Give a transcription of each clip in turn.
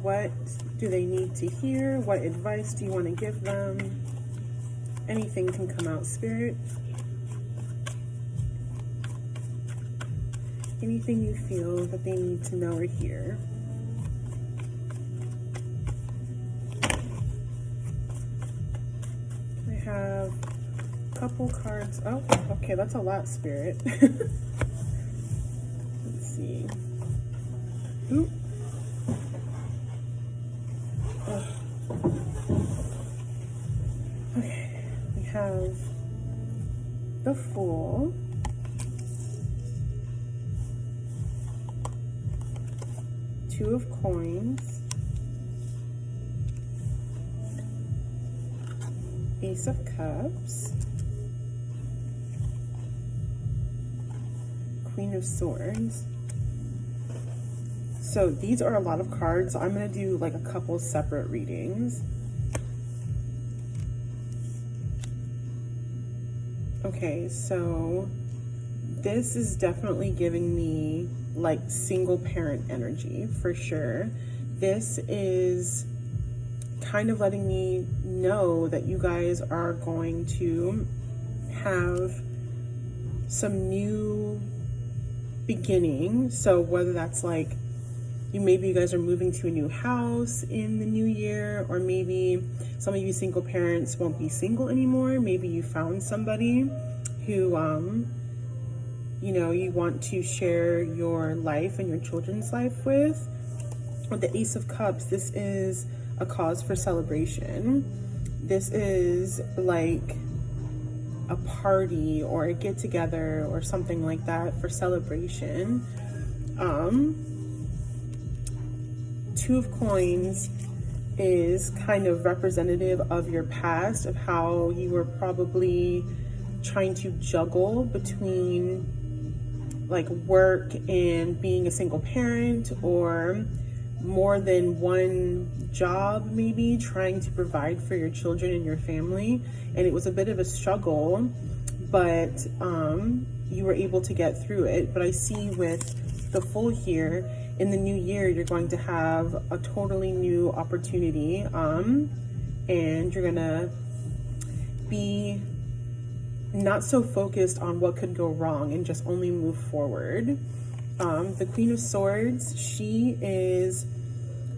What do they need to hear? What advice do you want to give them? Anything can come out, Spirit. Anything you feel that they need to know or hear. I have a couple cards. Oh, okay, that's a lot, Spirit. Let's see. Ooh. Okay, we have the Fool, Two of Coins, Ace of Cups, Queen of Swords. So these are a lot of cards. So I'm going to do like a couple separate readings. Okay, so this is definitely giving me like single parent energy for sure. This is kind of letting me know that you guys are going to have some new beginning. So whether that's like maybe you guys are moving to a new house in the new year, or maybe some of you single parents won't be single anymore. Maybe you found somebody who you know, you want to share your life and your children's life with. With the Ace of Cups, this is a cause for celebration. This is like a party or a get together or something like that for celebration. Two of Coins is kind of representative of your past, of how you were probably trying to juggle between like work and being a single parent, or more than one job, maybe trying to provide for your children and your family. And it was a bit of a struggle, but you were able to get through it. But I see with the Fool here, in the new year, you're going to have a totally new opportunity, and you're gonna be not so focused on what could go wrong and just only move forward. The Queen of Swords, she is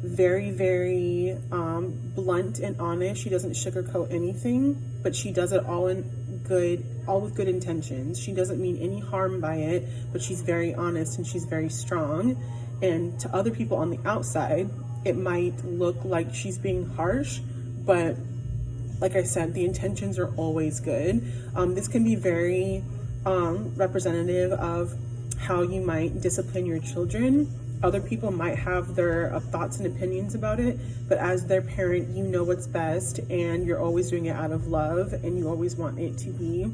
very, very blunt and honest. She doesn't sugarcoat anything, but she does it all with good intentions. She doesn't mean any harm by it, but she's very honest and she's very strong. And to other people on the outside, it might look like she's being harsh, but like I said, the intentions are always good. This can be very representative of how you might discipline your children. Other people might have their thoughts and opinions about it, but as their parent, you know what's best, and you're always doing it out of love, and you always want it to be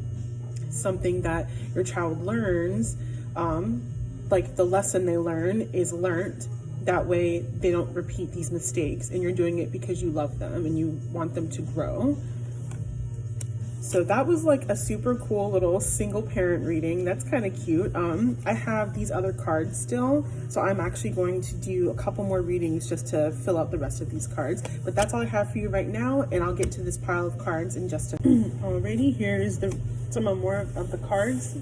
something that your child learns. Like the lesson they learn is learned. That way they don't repeat these mistakes, and you're doing it because you love them and you want them to grow. So that was like a super cool little single parent reading. That's kind of cute. I have these other cards still, so I'm actually going to do a couple more readings just to fill out the rest of these cards. But that's all I have for you right now, and I'll get to this pile of cards in just a Alrighty, here's some more of the cards.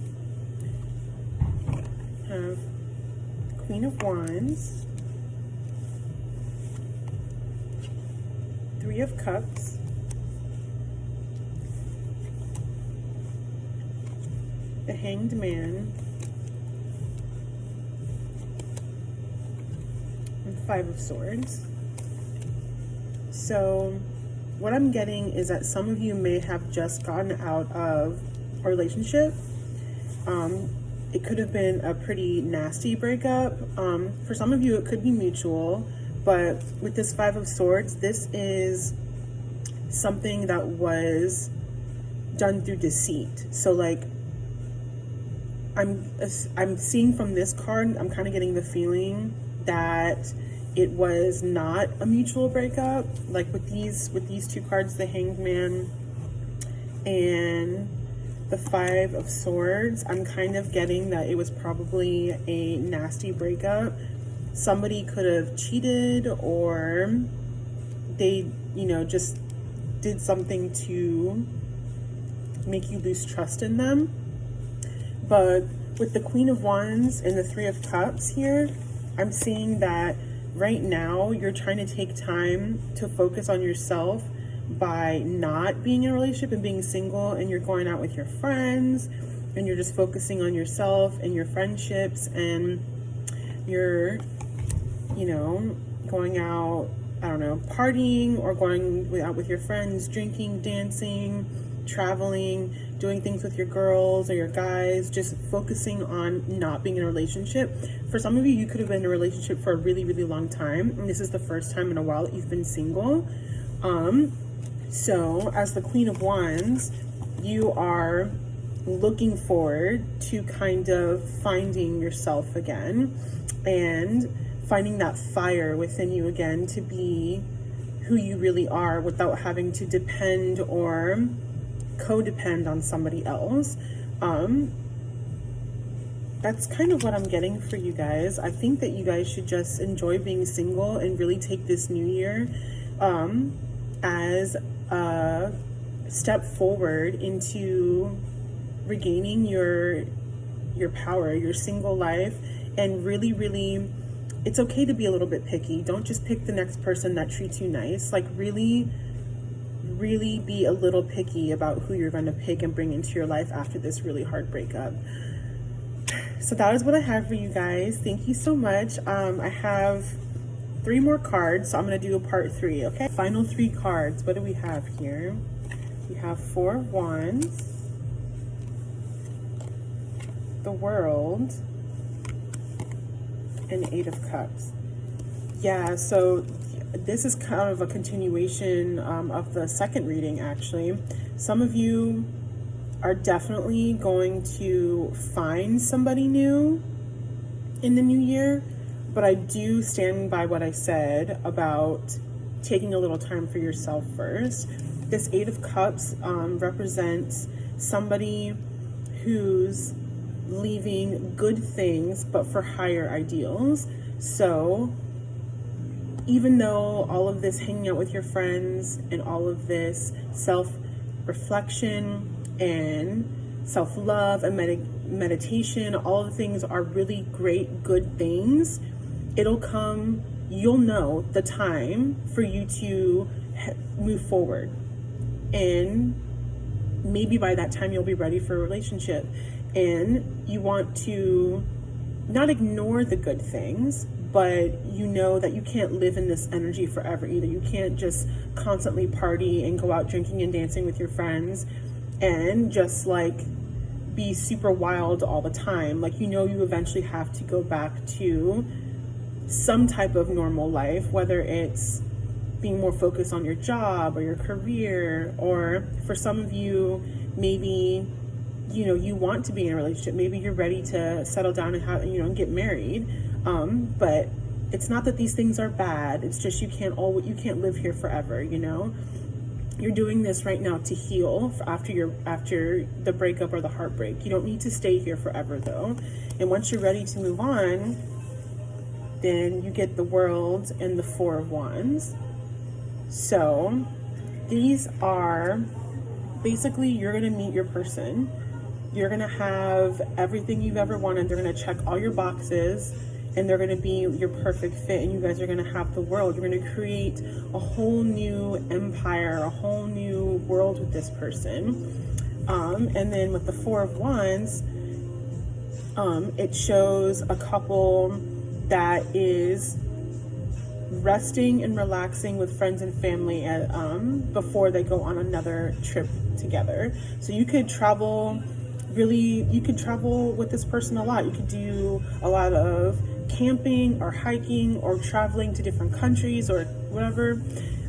Have Queen of Wands, Three of Cups, the Hanged Man, and Five of Swords. So what I'm getting is that some of you may have just gotten out of a relationship. It could have been a pretty nasty breakup. For some of you, it could be mutual, but with this Five of Swords, this is something that was done through deceit. So like, I'm seeing from this card, I'm kind of getting the feeling that it was not a mutual breakup. Like with these two cards, the Hanged Man and the Five of Swords, I'm kind of getting that it was probably a nasty breakup. somebody could have cheated, or they, just did something to make you lose trust in them. But with the Queen of Wands and the Three of Cups here, I'm seeing that right now you're trying to take time to focus on yourself by not being in a relationship and being single, and you're going out with your friends and you're just focusing on yourself and your friendships, and you're, going out, I don't know, partying, or going out with your friends, drinking, dancing, traveling, doing things with your girls or your guys, just focusing on not being in a relationship. For some of you, you could have been in a relationship for a really, really long time, and this is the first time in a while that you've been single. So as the Queen of Wands, you are looking forward to kind of finding yourself again and finding that fire within you again to be who you really are without having to depend or codepend on somebody else. That's kind of what I'm getting for you guys. I think that you guys should just enjoy being single and really take this new year as a step forward into regaining your power, your single life, and really, it's okay to be a little bit picky. Don't just pick the next person that treats you nice. Like really be a little picky about who you're going to pick and bring into your life after this really hard breakup. So that is what I have for you guys. Thank you so much. I have 3 more cards, so I'm going to do a part 3, okay? Final 3 cards. What do we have here? We have 4 of Wands, the World, and 8 of Cups. Yeah, so this is kind of a continuation of the second reading, actually. Some of you are definitely going to find somebody new in the new year, but I do stand by what I said about taking a little time for yourself first. This 8 of Cups represents somebody who's leaving good things, but for higher ideals. So even though all of this hanging out with your friends and all of this self-reflection and self-love and meditation, all the things are really great, good things, you'll know the time for you to move forward. And maybe by that time you'll be ready for a relationship. And you want to not ignore the good things, but you know that you can't live in this energy forever either. You can't just constantly party and go out drinking and dancing with your friends and just like be super wild all the time. Like, you eventually have to go back to some type of normal life, whether it's being more focused on your job or your career, or for some of you, maybe you want to be in a relationship. Maybe you're ready to settle down and have, and get married. But it's not that these things are bad. It's just you can't live here forever. You're doing this right now to heal after the breakup or the heartbreak. You don't need to stay here forever though. And once you're ready to move on, then you get the World and the 4 of Wands. So these are basically, you're going to meet your person. You're going to have everything you've ever wanted. They're going to check all your boxes, and they're going to be your perfect fit, and you guys are going to have the world. You're going to create a whole new empire, a whole new world with this person. And then with the 4 of Wands, it shows a couple that is resting and relaxing with friends and family before they go on another trip together. So you could travel with this person a lot. You could do a lot of camping or hiking or traveling to different countries or whatever.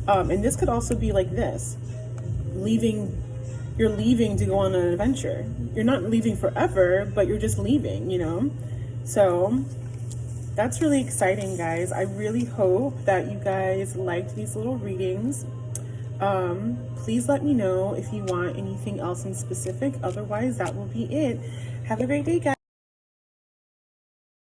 And this could also be like this. You're leaving to go on an adventure. You're not leaving forever, but you're just leaving, So that's really exciting, guys. I really hope that you guys liked these little readings. Please let me know if you want anything else in specific. Otherwise, that will be it. Have a great day, guys.